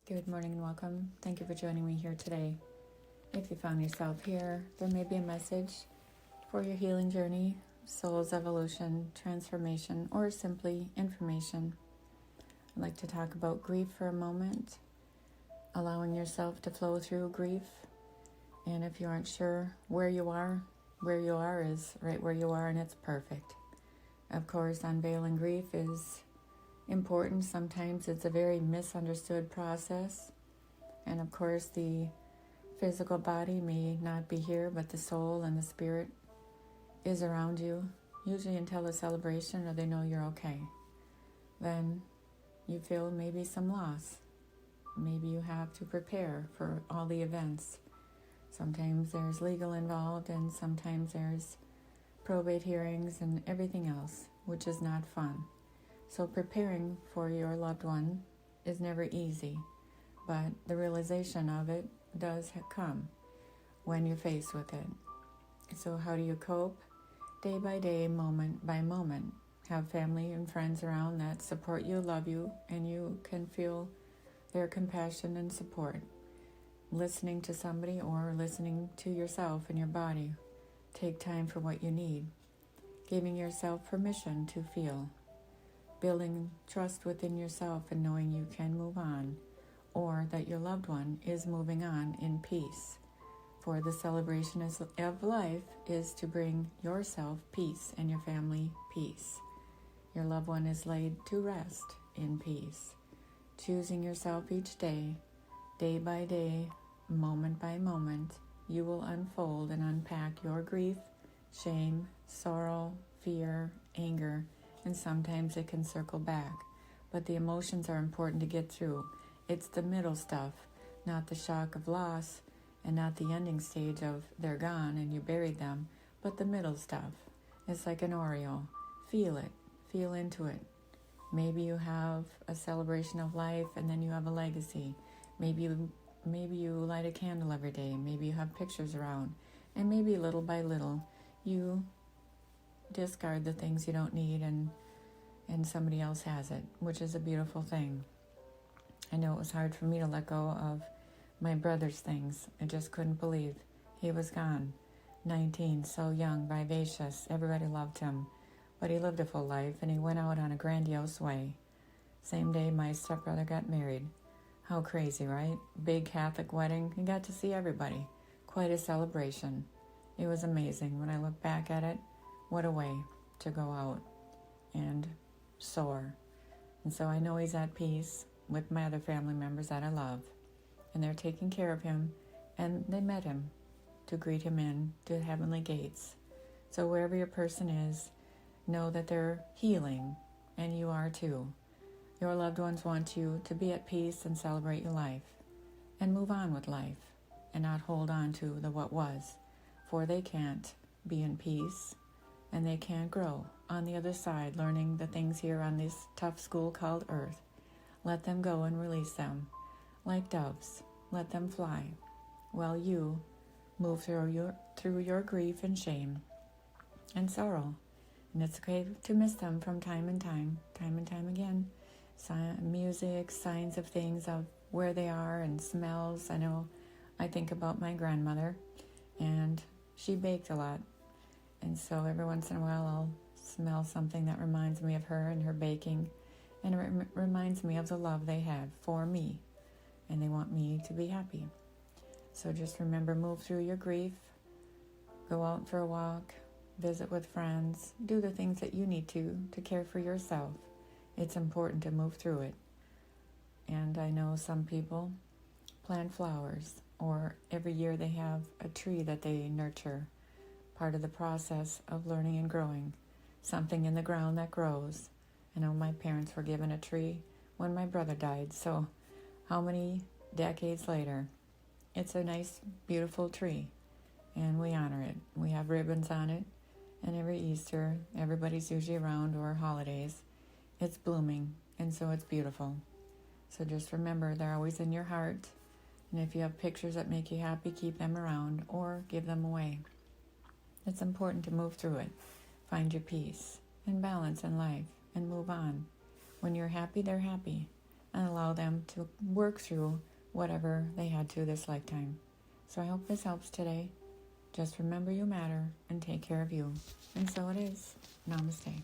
Good morning and welcome. Thank you for joining me here today. If you found yourself here, there may be a message for your healing journey, soul's evolution, transformation, or simply information. I'd like to talk about grief for a moment, allowing yourself to flow through grief. And if you aren't sure where you are is right where you are, and it's perfect. Of course, unveiling grief is important. Sometimes it's a very misunderstood process. And of course, the physical body may not be here, but the soul and the spirit is around you, usually until a celebration or they know you're okay. Then you feel maybe some loss. Maybe you have to prepare for all the events. Sometimes there's legal involved, and sometimes there's probate hearings and everything else, which is not fun. So preparing for your loved one is never easy, but the realization of it does come when you're faced with it. So how do you cope? Day by day, moment by moment. Have family and friends around that support you, love you, and you can feel their compassion and support. Listening to somebody or listening to yourself and your body. Take time for what you need. Giving yourself permission to feel. Building trust within yourself and knowing you can move on, or that your loved one is moving on in peace. For the celebration of life is to bring yourself peace and your family peace. Your loved one is laid to rest in peace. Choosing yourself each day, day by day, moment by moment, you will unfold and unpack your grief, shame, sorrow, fear, anger, and sometimes it can circle back. But the emotions are important to get through. It's the middle stuff, not the shock of loss, and not the ending stage of they're gone and you buried them, but the middle stuff. It's like an Oreo. Feel it. Feel into it. Maybe you have a celebration of life and then you have a legacy. Maybe you light a candle every day. Maybe you have pictures around. And maybe little by little you discard the things you don't need and somebody else has it, which is a beautiful thing. I know it was hard for me to let go of my brother's things. I just couldn't believe he was gone. 19, so young, vivacious, everybody loved him. But he lived a full life and he went out on a grandiose way. Same day my stepbrother got married. How crazy, right? Big Catholic wedding. He got to see everybody. Quite a celebration. It was amazing. When I look back at it, what a way to go out and soar. And so I know he's at peace with my other family members that I love. And they're taking care of him. And they met him to greet him in to heavenly gates. So wherever your person is, know that they're healing. And you are too. Your loved ones want you to be at peace and celebrate your life. And move on with life. And not hold on to the what was. For they can't be in peace. And they can't grow on the other side, learning the things here on this tough school called Earth. Let them go and release them. Like doves, let them fly. While you move through your grief and shame and sorrow. And it's okay to miss them from time and time again. Music, signs of things of where they are, and smells. I know I think about my grandmother, and she baked a lot. And so every once in a while I'll smell something that reminds me of her and her baking. And it reminds me of the love they had for me. And they want me to be happy. So just remember, move through your grief. Go out for a walk. Visit with friends. Do the things that you need to care for yourself. It's important to move through it. And I know some people plant flowers. Or every year they have a tree that they nurture. Part of the process of learning and growing. Something in the ground that grows. I know my parents were given a tree when my brother died, so how many decades later? It's a nice, beautiful tree, and we honor it. We have ribbons on it, and every Easter, everybody's usually around, or holidays, it's blooming, and so it's beautiful. So just remember, they're always in your heart, and if you have pictures that make you happy, keep them around, or give them away. It's important to move through it. Find your peace and balance in life and move on. When you're happy, they're happy. and allow them to work through whatever they had to this lifetime. So I hope this helps today. Just remember you matter and take care of you. And so it is. Namaste.